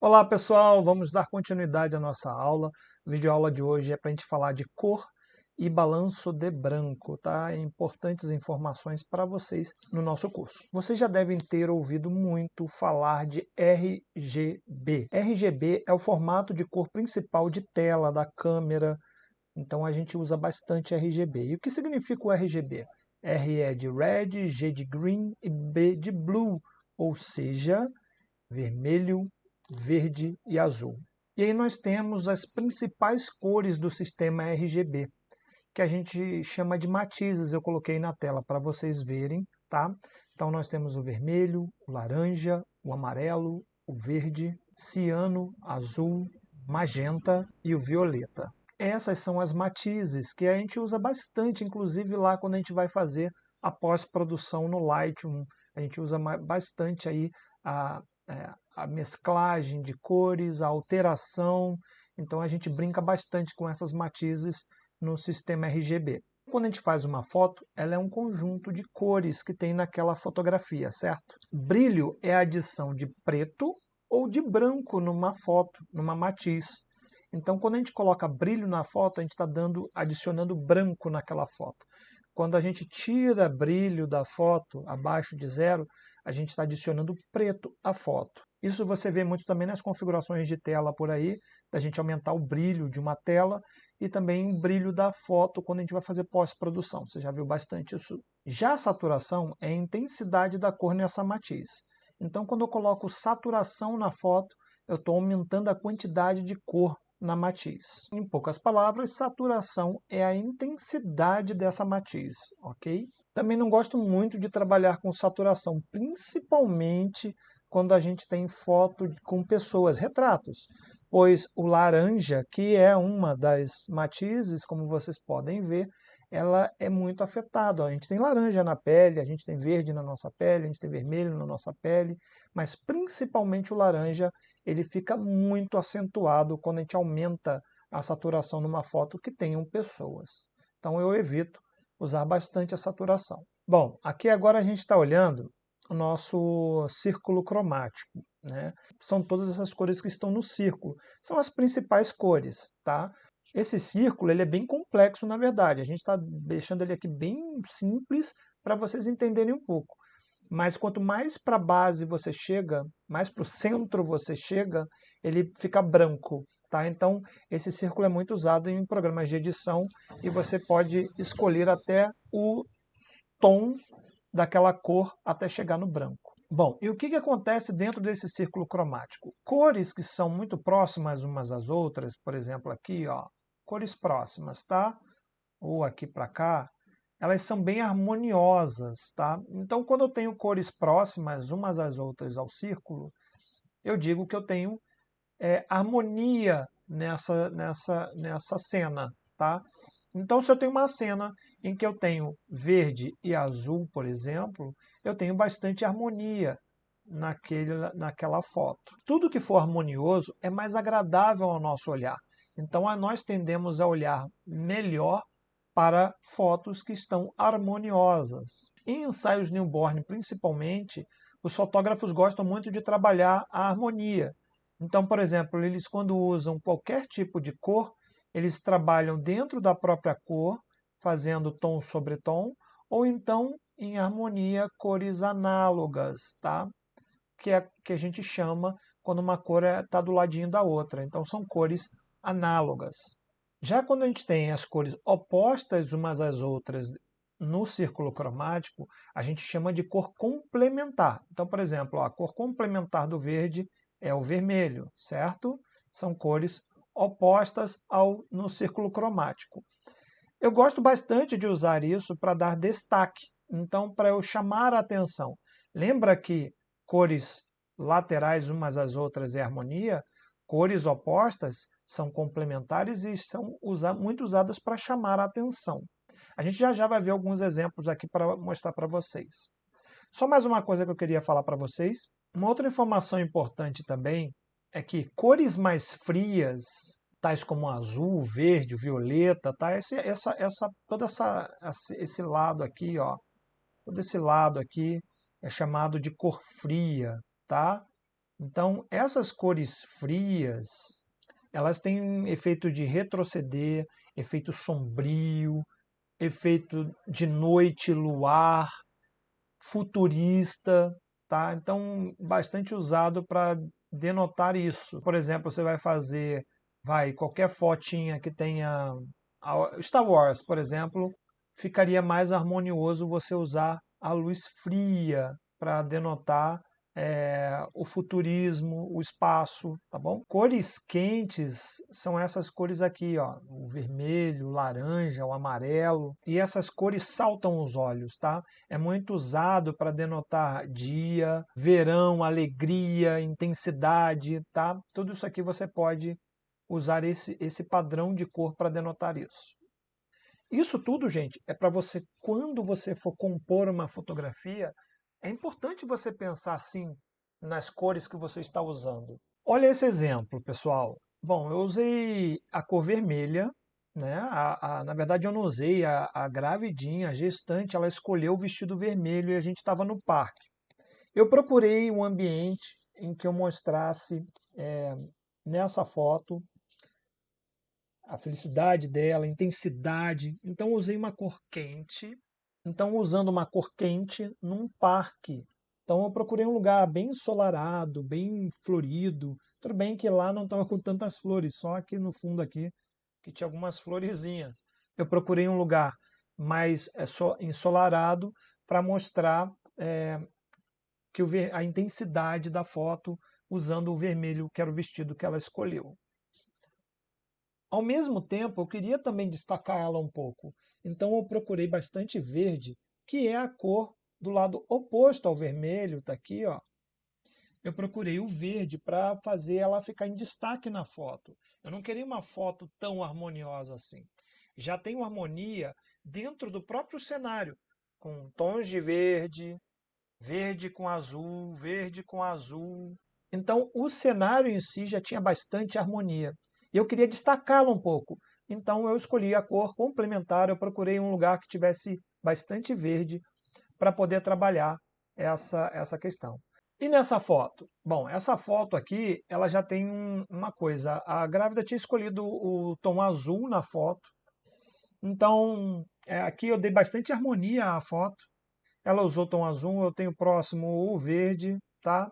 Olá pessoal, vamos dar continuidade à nossa aula. A videoaula de hoje é para a gente falar de cor e balanço de branco, tá? Importantes informações para vocês no nosso curso. Vocês já devem ter ouvido muito falar de RGB. RGB é o formato de cor principal de tela da câmera, então a gente usa bastante RGB. E o que significa o RGB? R é de red, G de green e B de blue, ou seja, vermelho, verde e azul. E aí nós temos as principais cores do sistema RGB, que a gente chama de matizes. Eu coloquei na tela para vocês verem, tá? Então nós temos o vermelho, o laranja, o amarelo, o verde, ciano, azul, magenta e o violeta. Essas são as matizes que a gente usa bastante, inclusive lá quando a gente vai fazer a pós-produção no Lightroom. A gente usa bastante aí a, a mesclagem de cores, a alteração. Então a gente brinca bastante com essas matizes no sistema RGB. Quando a gente faz uma foto, ela é um conjunto de cores que tem naquela fotografia, certo? Brilho é a adição de preto ou de branco numa foto, numa matiz. Então, quando a gente coloca brilho na foto, a gente está adicionando branco naquela foto. Quando a gente tira brilho da foto abaixo de zero, a gente está adicionando preto à foto. Isso você vê muito também nas configurações de tela por aí, da gente aumentar o brilho de uma tela e também o brilho da foto quando a gente vai fazer pós-produção. Você já viu bastante isso. Já a saturação é a intensidade da cor nessa matiz. Então, quando eu coloco saturação na foto, eu estou aumentando a quantidade de cor na matiz. Em poucas palavras, saturação é a intensidade dessa matiz, ok? Também não gosto muito de trabalhar com saturação, principalmente quando a gente tem foto com pessoas, retratos, pois o laranja, que é uma das matizes, como vocês podem ver, ela é muito afetada. A gente tem laranja na pele, a gente tem verde na nossa pele, a gente tem vermelho na nossa pele, mas principalmente o laranja, ele fica muito acentuado quando a gente aumenta a saturação numa foto que tenham pessoas. Então eu evito usar bastante a saturação. Bom, aqui agora a gente está olhando o nosso círculo cromático, né? São todas essas cores que estão no círculo. São as principais cores, tá? Esse círculo ele é bem complexo, na verdade. A gente está deixando ele aqui bem simples para vocês entenderem um pouco. Mas quanto mais para a base você chega, mais para o centro você chega, ele fica branco, tá? Então, esse círculo é muito usado em programas de edição e você pode escolher até o tom daquela cor até chegar no branco. Bom, e o que acontece dentro desse círculo cromático? Cores que são muito próximas umas às outras, por exemplo aqui, ó, cores próximas, tá? Ou aqui para cá, elas são bem harmoniosas, tá? Então, quando eu tenho cores próximas umas às outras ao círculo, eu digo que eu tenho harmonia nessa cena, tá? Então, se eu tenho uma cena em que eu tenho verde e azul, por exemplo, eu tenho bastante harmonia naquela foto. Tudo que for harmonioso é mais agradável ao nosso olhar. Então, nós tendemos a olhar melhor para fotos que estão harmoniosas. Em ensaios newborn, principalmente, os fotógrafos gostam muito de trabalhar a harmonia. Então, por exemplo, eles quando usam qualquer tipo de cor, eles trabalham dentro da própria cor, fazendo tom sobre tom, ou então em harmonia cores análogas, tá? Que a gente chama quando uma cor está do ladinho da outra. Então são cores análogas. Já quando a gente tem as cores opostas umas às outras no círculo cromático, a gente chama de cor complementar. Então, por exemplo, a cor complementar do verde é o vermelho, certo? São cores opostas no círculo cromático. Eu gosto bastante de usar isso para dar destaque, então para eu chamar a atenção. Lembra que cores laterais umas às outras é harmonia? Cores opostas são complementares e são muito usadas para chamar a atenção. A gente já vai ver alguns exemplos aqui para mostrar para vocês. Só mais uma coisa que eu queria falar para vocês. Uma outra informação importante também é que cores mais frias, tais como azul, verde, violeta, tá? Esse lado aqui, ó, todo esse lado aqui é chamado de cor fria, tá? Então, essas cores frias, elas têm efeito de retroceder, efeito sombrio, efeito de noite, luar, futurista, tá? Então, bastante usado para denotar isso. Por exemplo, você vai fazer, qualquer fotinha que tenha Star Wars, por exemplo, ficaria mais harmonioso você usar a luz fria para denotar o futurismo, o espaço, tá bom? Cores quentes são essas cores aqui, ó, o vermelho, o laranja, o amarelo, e essas cores saltam os olhos, tá? É muito usado para denotar dia, verão, alegria, intensidade, tá? Tudo isso aqui você pode usar esse padrão de cor para denotar isso. Isso tudo, gente, é para você, quando você for compor uma fotografia, é importante você pensar assim nas cores que você está usando. Olha esse exemplo, pessoal. Bom, eu usei a cor vermelha, né? Na verdade, eu não usei a gravidinha, a gestante, ela escolheu o vestido vermelho e a gente estava no parque. Eu procurei um ambiente em que eu mostrasse nessa foto a felicidade dela, a intensidade. Então usei uma cor quente. Então usando uma cor quente num parque. Então eu procurei um lugar bem ensolarado, bem florido. Tudo bem que lá não estava com tantas flores, só aqui no fundo aqui que tinha algumas florezinhas. Eu procurei um lugar mais só ensolarado para mostrar que a intensidade da foto usando o vermelho, que era o vestido que ela escolheu. Ao mesmo tempo, eu queria também destacar ela um pouco. Então eu procurei bastante verde, que é a cor do lado oposto ao vermelho, tá aqui, ó. Eu procurei o verde para fazer ela ficar em destaque na foto. Eu não queria uma foto tão harmoniosa assim. Já tenho harmonia dentro do próprio cenário, com tons de verde, verde com azul, verde com azul. Então, o cenário em si já tinha bastante harmonia. E eu queria destacá-lo um pouco. Então, eu escolhi a cor complementar. Eu procurei um lugar que tivesse bastante verde para poder trabalhar essa questão. E nessa foto? Bom, essa foto aqui, ela já tem uma coisa. A grávida tinha escolhido o tom azul na foto. Então, aqui eu dei bastante harmonia à foto. Ela usou tom azul, eu tenho próximo o verde, tá?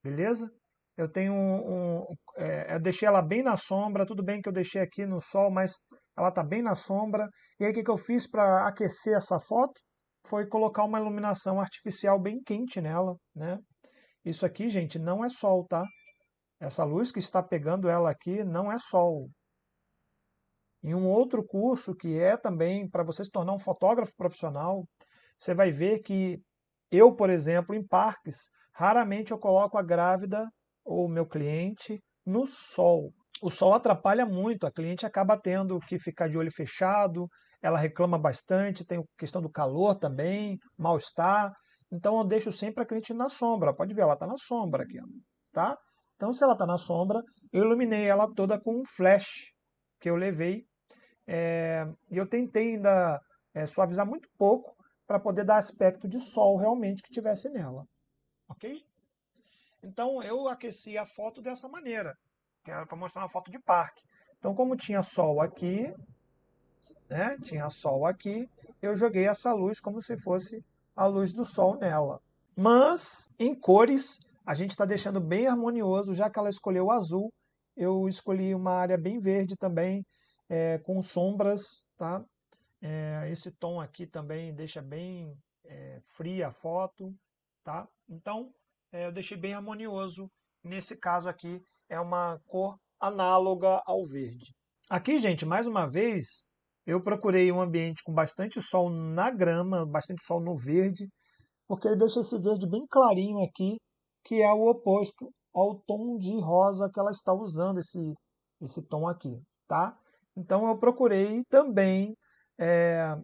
Beleza? Eu tenho eu deixei ela bem na sombra, tudo bem que eu deixei aqui no sol, mas ela está bem na sombra. E aí o que eu fiz para aquecer essa foto? Foi colocar uma iluminação artificial bem quente nela, né? Isso aqui, gente, não é sol, tá? Essa luz que está pegando ela aqui não é sol. Em um outro curso que é também para você se tornar um fotógrafo profissional, você vai ver que eu, por exemplo, em parques, raramente eu coloco a grávida ou o meu cliente no sol. O sol atrapalha muito, a cliente acaba tendo que ficar de olho fechado, ela reclama bastante, tem a questão do calor também, mal-estar. Então eu deixo sempre a cliente na sombra. Pode ver, ela está na sombra aqui, ó, tá? Então se ela está na sombra, eu iluminei ela toda com um flash que eu levei e eu tentei ainda suavizar muito pouco para poder dar aspecto de sol realmente que tivesse nela, ok? Então eu aqueci a foto dessa maneira, que era para mostrar uma foto de parque. Então como tinha sol aqui, né, tinha sol aqui, eu joguei essa luz como se fosse a luz do sol nela. Mas em cores a gente está deixando bem harmonioso, já que ela escolheu o azul, eu escolhi uma área bem verde também, com sombras, tá? Esse tom aqui também deixa bem fria a foto, tá? Então, eu deixei bem harmonioso. Nesse caso aqui, é uma cor análoga ao verde. Aqui, gente, mais uma vez, eu procurei um ambiente com bastante sol na grama, bastante sol no verde, porque ele deixa esse verde bem clarinho aqui, que é o oposto ao tom de rosa que ela está usando, esse tom aqui, tá? Então eu procurei também é,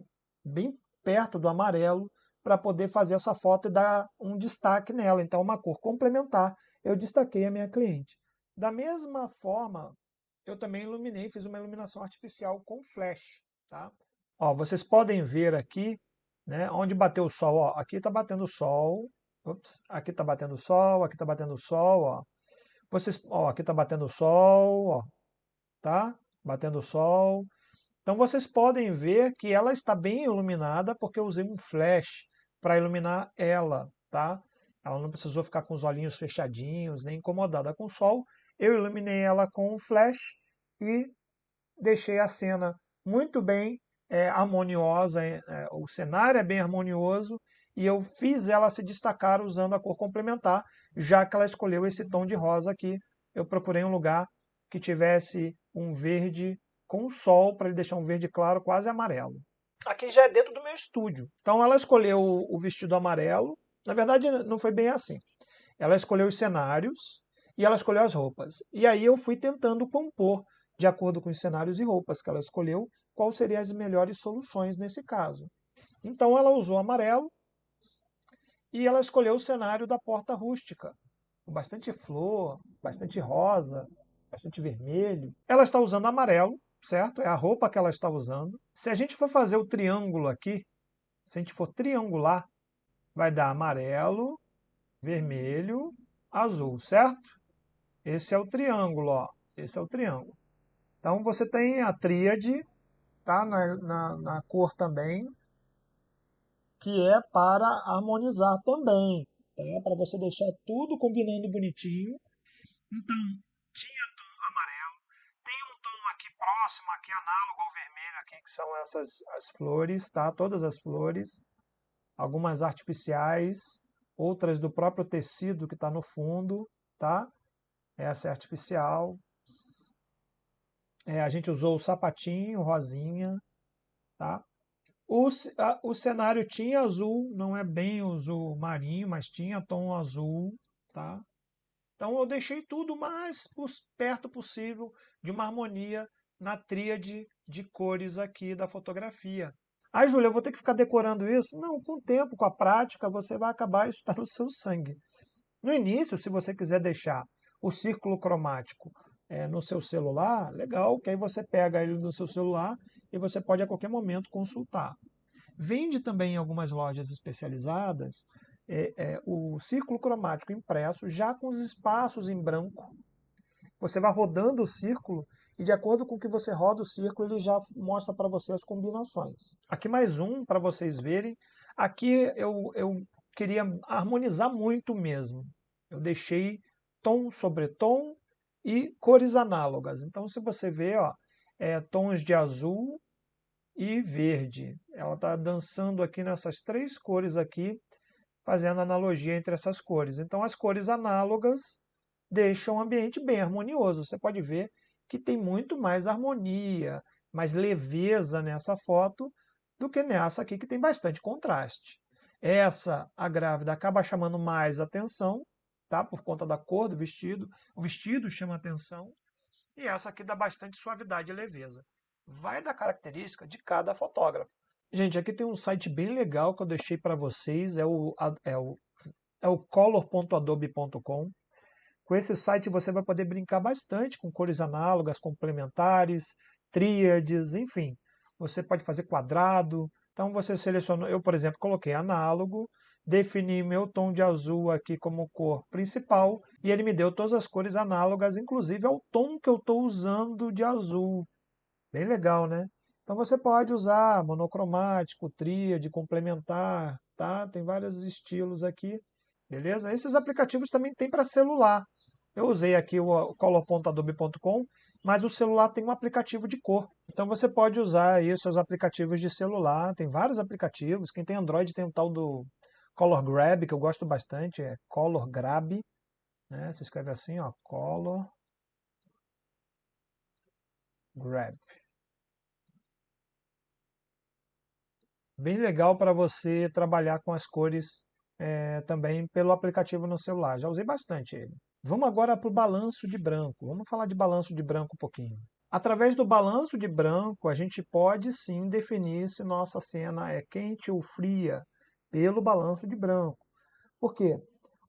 bem perto do amarelo para poder fazer essa foto e dar um destaque nela. Então uma cor complementar, eu destaquei a minha cliente. Da mesma forma, eu também iluminei, fiz uma iluminação artificial com flash, tá? Ó, vocês podem ver aqui, né, onde bateu o sol. Ó, aqui está batendo o sol, Ops, aqui está batendo sol, aqui está batendo sol, ó. Aqui está batendo sol, ó, tá? Batendo sol. Então vocês podem ver que ela está bem iluminada porque eu usei um flash para iluminar ela, tá? Ela não precisou ficar com os olhinhos fechadinhos, nem incomodada com o sol. Eu iluminei ela com um flash e deixei a cena muito bem harmoniosa, o cenário é bem harmonioso e eu fiz ela se destacar usando a cor complementar, já que ela escolheu esse tom de rosa aqui. Eu procurei um lugar que tivesse um verde com sol, para ele deixar um verde claro, quase amarelo. Aqui já é dentro do meu estúdio. Então ela escolheu o vestido amarelo. Na verdade, não foi bem assim. Ela escolheu os cenários e ela escolheu as roupas. E aí eu fui tentando compor, de acordo com os cenários e roupas que ela escolheu, quais seriam as melhores soluções nesse caso. Então ela usou amarelo e ela escolheu o cenário da porta rústica, com bastante flor, bastante rosa, bastante vermelho. Ela está usando amarelo, certo? É a roupa que ela está usando. Se a gente for fazer o triângulo aqui, se a gente for triangular, vai dar amarelo, vermelho, azul, certo? Esse é o triângulo, ó. Esse é o triângulo. Então você tem a tríade, tá? Na cor também, que é para harmonizar também, tá? Para você deixar tudo combinando bonitinho. Então, tinha tom amarelo, tem um tom aqui próximo, aqui análogo ao vermelho, aqui, que são essas as flores, tá? Todas as flores, algumas artificiais, outras do próprio tecido que está no fundo, tá? Essa é artificial. A gente usou o sapatinho, rosinha, tá? O cenário tinha azul, não é bem o azul marinho, mas tinha tom azul, tá? Então eu deixei tudo o mais perto possível de uma harmonia na tríade de cores aqui da fotografia. Ah, Júlia, eu vou ter que ficar decorando isso? Não, com o tempo, com a prática, você vai acabar, isso está no seu sangue. No início, se você quiser deixar o círculo cromático no seu celular, legal, que aí você pega ele no seu celular e você pode a qualquer momento consultar. Vende também em algumas lojas especializadas o círculo cromático impresso, já com os espaços em branco. Você vai rodando o círculo e, de acordo com o que você roda o círculo, ele já mostra para você as combinações. Aqui mais um para vocês verem. Aqui eu queria harmonizar muito mesmo. Eu deixei tom sobre tom e cores análogas. Então, se você ver, ó, tons de azul e verde. Ela está dançando aqui nessas três cores aqui, fazendo analogia entre essas cores. Então, as cores análogas deixam o ambiente bem harmonioso. Você pode ver que tem muito mais harmonia, mais leveza nessa foto do que nessa aqui, que tem bastante contraste. Essa, a grávida, acaba chamando mais atenção, tá? Por conta da cor do vestido. O vestido chama atenção. E essa aqui dá bastante suavidade e leveza. Vai da característica de cada fotógrafo. Gente, aqui tem um site bem legal que eu deixei para vocês, é o color.adobe.com. Com esse site você vai poder brincar bastante com cores análogas, complementares, tríades, enfim. Você pode fazer quadrado. Então você seleciona, eu por exemplo coloquei análogo, defini meu tom de azul aqui como cor principal e ele me deu todas as cores análogas, inclusive ao tom que eu estou usando de azul. Bem legal, né? Então você pode usar monocromático, tríade, complementar, tá? Tem vários estilos aqui, beleza? Esses aplicativos também tem para celular. Eu usei aqui o color.adobe.com, mas o celular tem um aplicativo de cor. Então você pode usar aí os seus aplicativos de celular. Tem vários aplicativos. Quem tem Android tem o tal do Color Grab, que eu gosto bastante, é Color Grab, né? Se escreve assim, ó, Color Grab. Bem legal para você trabalhar com as cores também pelo aplicativo no celular. Já usei bastante ele. Vamos agora para o balanço de branco. Vamos falar de balanço de branco um pouquinho. Através do balanço de branco, a gente pode sim definir se nossa cena é quente ou fria pelo balanço de branco. Por quê?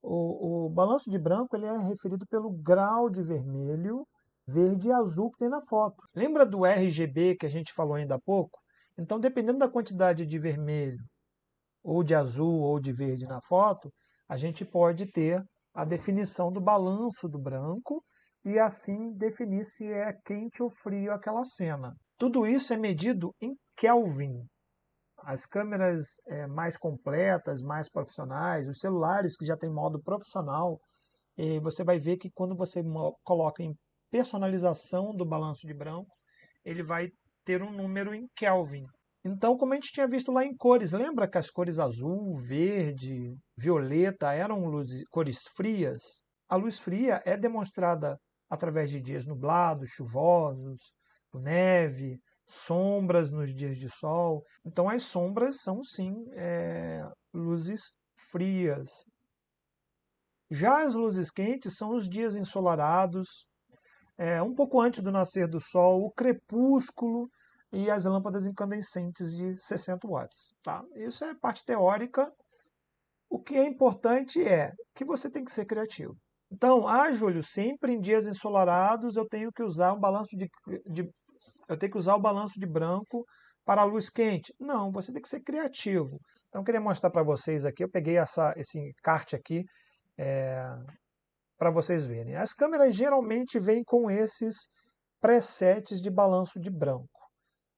O balanço de branco ele é referido pelo grau de vermelho, verde e azul que tem na foto. Lembra do RGB que a gente falou ainda há pouco? Então, dependendo da quantidade de vermelho, ou de azul, ou de verde na foto, a gente pode ter a definição do balanço do branco e assim definir se é quente ou frio aquela cena. Tudo isso é medido em Kelvin. As câmeras mais completas, mais profissionais, os celulares que já têm modo profissional, você vai ver que quando você coloca em personalização do balanço de branco, ele vai ter um número em Kelvin. Então, como a gente tinha visto lá em cores, lembra que as cores azul, verde, violeta eram cores frias? A luz fria é demonstrada através de dias nublados, chuvosos, neve, sombras nos dias de sol. Então, as sombras são sim luzes frias. Já as luzes quentes são os dias ensolarados, um pouco antes do nascer do sol, o crepúsculo e as lâmpadas incandescentes de 60 watts. Tá? Isso é parte teórica. O que é importante é que você tem que ser criativo. Então, Júlio, sempre em dias ensolarados eu tenho que usar um balanço eu tenho que usar o balanço de branco para a luz quente. Não, você tem que ser criativo. Então, eu queria mostrar para vocês aqui, eu peguei esse encarte aqui para vocês verem. As câmeras geralmente vêm com esses presets de balanço de branco.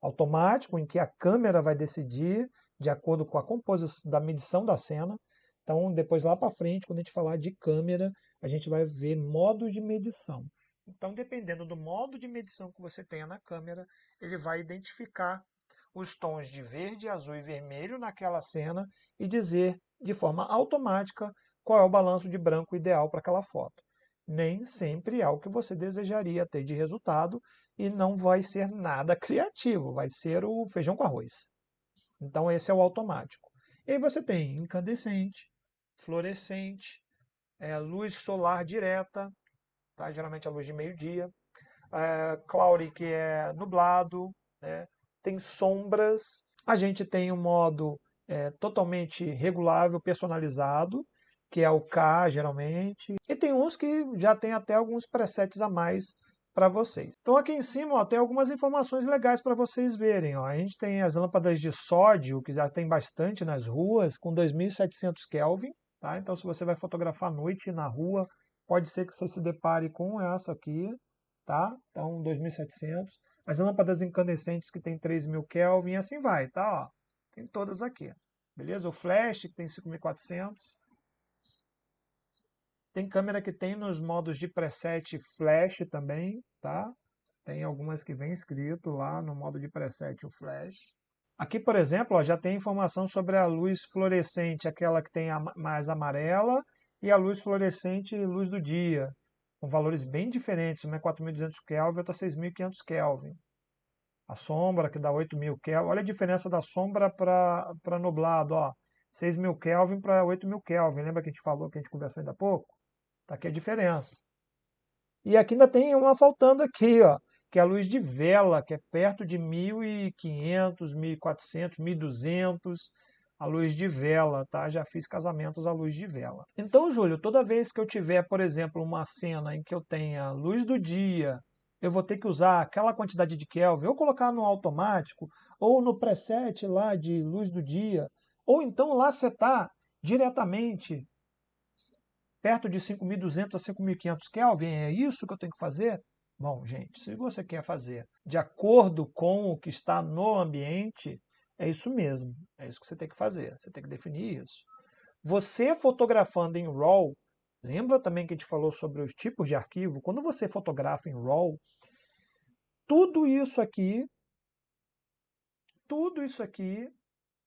Automático, em que a câmera vai decidir de acordo com a composição da medição da cena. Então, depois lá para frente, quando a gente falar de câmera, a gente vai ver modos de medição. Então, dependendo do modo de medição que você tenha na câmera, ele vai identificar os tons de verde, azul e vermelho naquela cena e dizer de forma automática qual é o balanço de branco ideal para aquela foto. Nem sempre é o que você desejaria ter de resultado e não vai ser nada criativo, vai ser o feijão com arroz. Então esse é o automático. E aí você tem incandescente, fluorescente, luz solar direta, tá? Geralmente a luz de meio-dia, cloudy, que é nublado, né? Tem sombras. A gente tem um modo totalmente regulável, personalizado, que é o K, geralmente. E tem uns que já tem até alguns presets a mais para vocês. Então aqui em cima ó, tem algumas informações legais para vocês verem. Ó. A gente tem as lâmpadas de sódio, que já tem bastante nas ruas, com 2700 Kelvin. Tá? Então se você vai fotografar à noite na rua, pode ser que você se depare com essa aqui. Tá? Então 2700. As lâmpadas incandescentes que tem 3000 Kelvin, e assim vai. Tá? Ó, tem todas aqui. Beleza? O flash que tem 5400. Tem câmera que tem nos modos de preset flash também, tá? Tem algumas que vem escrito lá no modo de preset o flash. Aqui, por exemplo, ó, já tem informação sobre a luz fluorescente, aquela que tem mais amarela, e a luz fluorescente luz do dia, com valores bem diferentes. Uma é 4200 Kelvin, outra 6500 Kelvin. A sombra, que dá 8000 Kelvin. Olha a diferença da sombra para nublado, ó. 6000 Kelvin para 8000 Kelvin. Lembra que a gente falou, que a gente conversou ainda há pouco? Tá aqui a diferença. E aqui ainda tem uma faltando aqui, ó, que é a luz de vela, que é perto de 1500, 1400, 1200, a luz de vela, tá? Já fiz casamentos à luz de vela. Então, Júlio, toda vez que eu tiver, por exemplo, uma cena em que eu tenha luz do dia, eu vou ter que usar aquela quantidade de Kelvin, ou colocar no automático, ou no preset lá de luz do dia, ou então lá setar diretamente perto de 5.200 a 5.500 Kelvin, é isso que eu tenho que fazer? Bom, gente, se você quer fazer de acordo com o que está no ambiente, é isso mesmo, é isso que você tem que fazer, você tem que definir isso. Você fotografando em RAW, lembra também que a gente falou sobre os tipos de arquivo? Quando você fotografa em RAW, tudo isso aqui, tudo isso aqui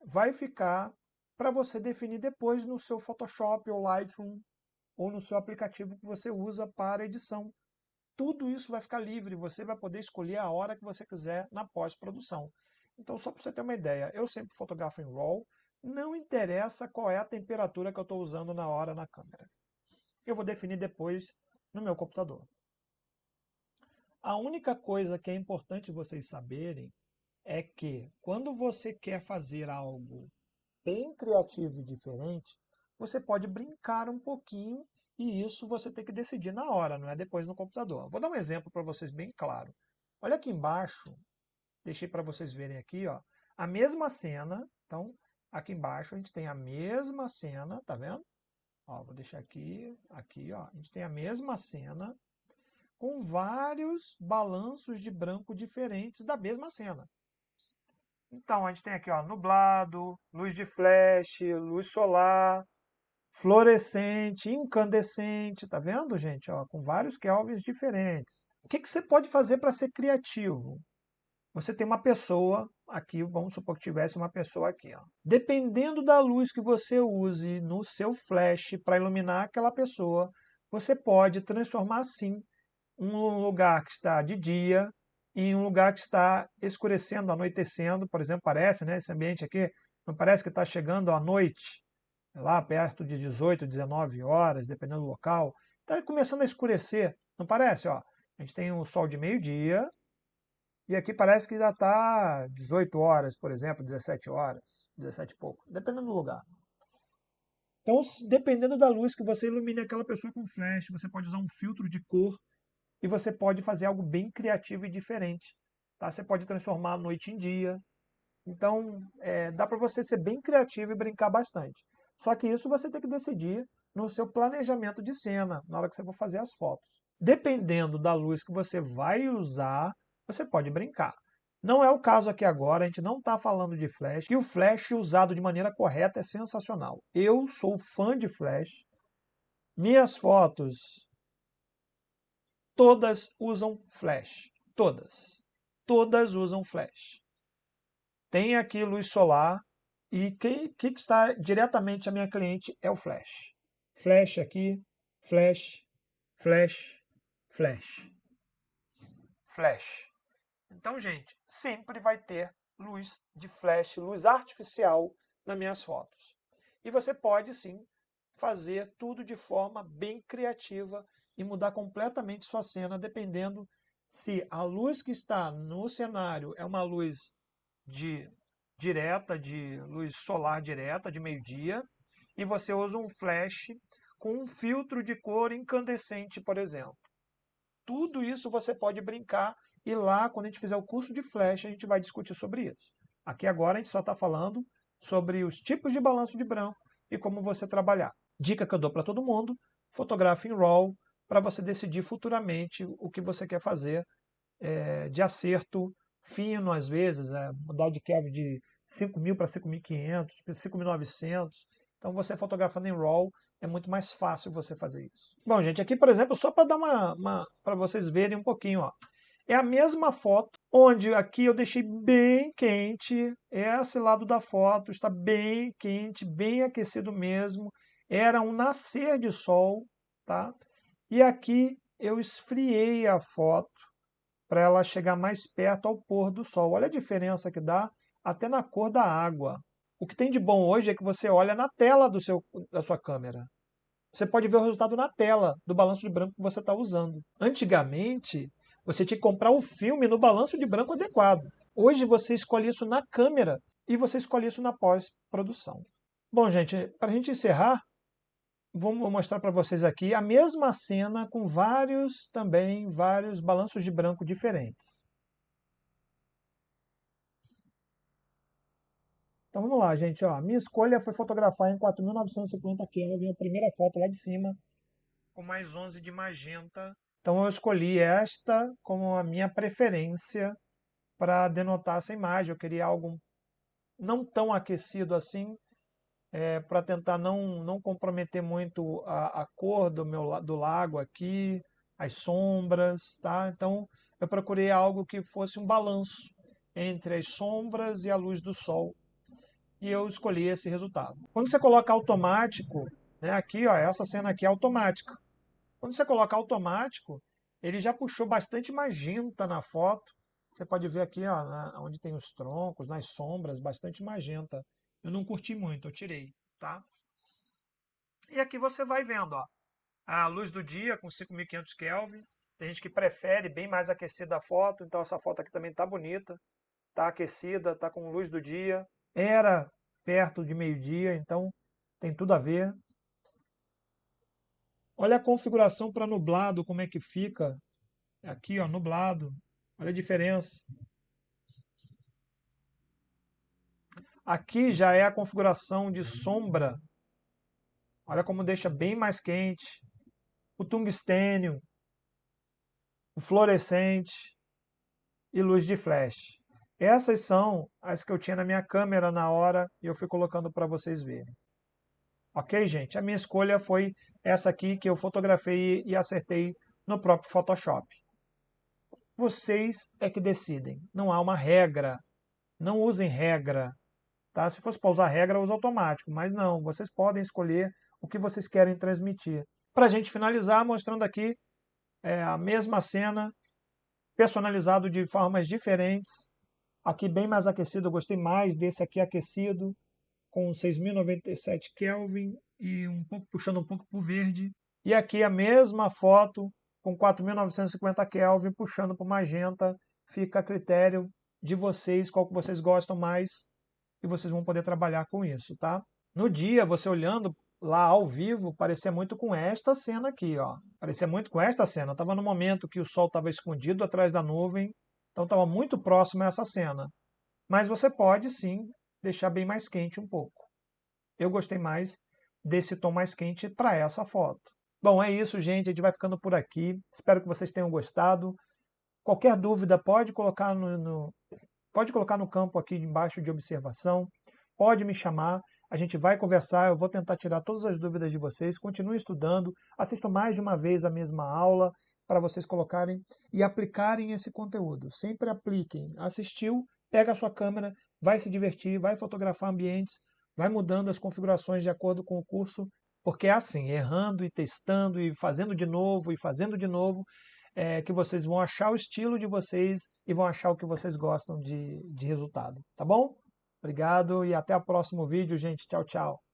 vai ficar para você definir depois no seu Photoshop ou Lightroom ou no seu aplicativo que você usa para edição. Tudo isso vai ficar livre, você vai poder escolher a hora que você quiser na pós-produção. Então, só para você ter uma ideia, eu sempre fotografo em RAW, não interessa qual é a temperatura que eu estou usando na hora na câmera. Eu vou definir depois no meu computador. A única coisa que é importante vocês saberem é que quando você quer fazer algo bem criativo e diferente, você pode brincar um pouquinho e isso você tem que decidir na hora, não é depois no computador. Vou dar um exemplo para vocês bem claro. Olha aqui embaixo, deixei para vocês verem aqui, ó, a mesma cena. Então, aqui embaixo a gente tem a mesma cena, tá vendo? Ó, vou deixar aqui, ó. A gente tem a mesma cena com vários balanços de branco diferentes da mesma cena. Então, a gente tem aqui, ó, nublado, luz de flash, luz solar, fluorescente, incandescente, tá vendo, gente? Ó, com vários kelvins diferentes. O que que você pode fazer para ser criativo? Você tem uma pessoa aqui, vamos supor que tivesse uma pessoa aqui, ó. Dependendo da luz que você use no seu flash para iluminar aquela pessoa, você pode transformar sim um lugar que está de dia em um lugar que está escurecendo, anoitecendo, por exemplo, parece, né, esse ambiente aqui, não parece que está chegando à noite, lá perto de 18, 19 horas, dependendo do local, está começando a escurecer, não parece? Ó, a gente tem o sol de meio-dia, e aqui parece que já está 18 horas, por exemplo, 17 horas, 17 e pouco, dependendo do lugar. Então, dependendo da luz que você ilumine aquela pessoa com flash, você pode usar um filtro de cor e você pode fazer algo bem criativo e diferente. Tá? Você pode transformar a noite em dia. Então, dá para você ser bem criativo e brincar bastante. Só que isso você tem que decidir no seu planejamento de cena, na hora que você for fazer as fotos. Dependendo da luz que você vai usar, você pode brincar. Não é o caso aqui agora, a gente não está falando de flash, e o flash usado de maneira correta é sensacional. Eu sou fã de flash, minhas fotos todas usam flash. Todas. Todas usam flash. Tem aqui luz solar e que está diretamente a minha cliente é o flash. Flash aqui, flash, flash, flash, flash. Então, gente, sempre vai ter luz de flash, luz artificial nas minhas fotos. E você pode sim fazer tudo de forma bem criativa e mudar completamente sua cena, dependendo se a luz que está no cenário é uma luz direta, de luz solar direta, de meio-dia, e você usa um flash com um filtro de cor incandescente, por exemplo. Tudo isso você pode brincar e lá, quando a gente fizer o curso de flash, a gente vai discutir sobre isso. Aqui agora a gente só está falando sobre os tipos de balanço de branco e como você trabalhar. Dica que eu dou para todo mundo, fotografe em RAW para você decidir futuramente o que você quer fazer de acerto fino, às vezes, mudar de Kelvin de 5.000 para 5.500, 5.900. Então, você fotografando em RAW, é muito mais fácil você fazer isso. Bom, gente, aqui, por exemplo, só para dar para vocês verem um pouquinho, ó. É a mesma foto, onde aqui eu deixei bem quente, esse lado da foto está bem quente, bem aquecido mesmo, era um nascer de sol, tá? E aqui eu esfriei a foto para ela chegar mais perto ao pôr do sol. Olha a diferença que dá até na cor da água. O que tem de bom hoje é que você olha na tela da sua câmera. Você pode ver o resultado na tela do balanço de branco que você está usando. Antigamente, você tinha que comprar o filme no balanço de branco adequado. Hoje você escolhe isso na câmera e você escolhe isso na pós-produção. Bom, gente, para a gente encerrar, vou mostrar para vocês aqui a mesma cena com vários balanços de branco diferentes. Então vamos lá, gente. Ó, minha escolha foi fotografar em 4.950 Kelvin, a primeira foto lá de cima, com mais 11 de magenta. Então eu escolhi esta como a minha preferência para denotar essa imagem. Eu queria algo não tão aquecido assim, para tentar não comprometer muito a cor do lago aqui, as sombras, tá? Então eu procurei algo que fosse um balanço entre as sombras e a luz do sol e eu escolhi esse resultado. Quando você coloca automático, né, aqui, ó, essa cena aqui é automática. Quando você coloca automático, ele já puxou bastante magenta na foto. Você pode ver aqui, ó, onde tem os troncos, nas sombras, bastante magenta. Eu não curti muito, eu tirei, tá? E aqui você vai vendo, ó, a luz do dia com 5.500 Kelvin. Tem gente que prefere bem mais aquecida a foto, então essa foto aqui também está bonita, está aquecida, está com luz do dia. Era perto de meio-dia, então tem tudo a ver. Olha a configuração para nublado, como é que fica. Aqui, ó, nublado. Olha a diferença. Aqui já é a configuração de sombra Olha como deixa bem mais quente. O tungstênio, o fluorescente e luz de flash. Essas são as que eu tinha na minha câmera na hora e eu fui colocando para vocês verem. Ok, gente? A minha escolha foi essa aqui que eu fotografei e acertei no próprio Photoshop. Vocês é que decidem. Não há uma regra. Não usem regra. Tá? Se fosse para usar regra, usa automático. Mas não, vocês podem escolher o que vocês querem transmitir. Para a gente finalizar, mostrando aqui a mesma cena, personalizado de formas diferentes. Aqui bem mais aquecido, eu gostei mais desse aqui aquecido, com 6.097 Kelvin e puxando um pouco para o verde. E aqui a mesma foto com 4.950 Kelvin puxando para o magenta. Fica a critério de vocês, qual que vocês gostam mais, e vocês vão poder trabalhar com isso, tá? No dia, você olhando lá ao vivo, parecia muito com esta cena aqui, ó. Parecia muito com esta cena. Estava no momento que o sol estava escondido atrás da nuvem, então estava muito próximo a essa cena. Mas você pode sim deixar bem mais quente um pouco. Eu gostei mais desse tom mais quente para essa foto. Bom, é isso, gente. A gente vai ficando por aqui. Espero que vocês tenham gostado. Qualquer dúvida pode colocar no campo aqui embaixo de observação. Pode me chamar. A gente vai conversar. Eu vou tentar tirar todas as dúvidas de vocês. Continue estudando. Assistam mais de uma vez a mesma aula para vocês colocarem e aplicarem esse conteúdo. Sempre apliquem. Assistiu, pega a sua câmera, vai se divertir, vai fotografar ambientes, vai mudando as configurações de acordo com o curso, porque é assim, errando e testando e fazendo de novo, que vocês vão achar o estilo de vocês e vão achar o que vocês gostam de resultado, tá bom? Obrigado e até o próximo vídeo, gente. Tchau, tchau.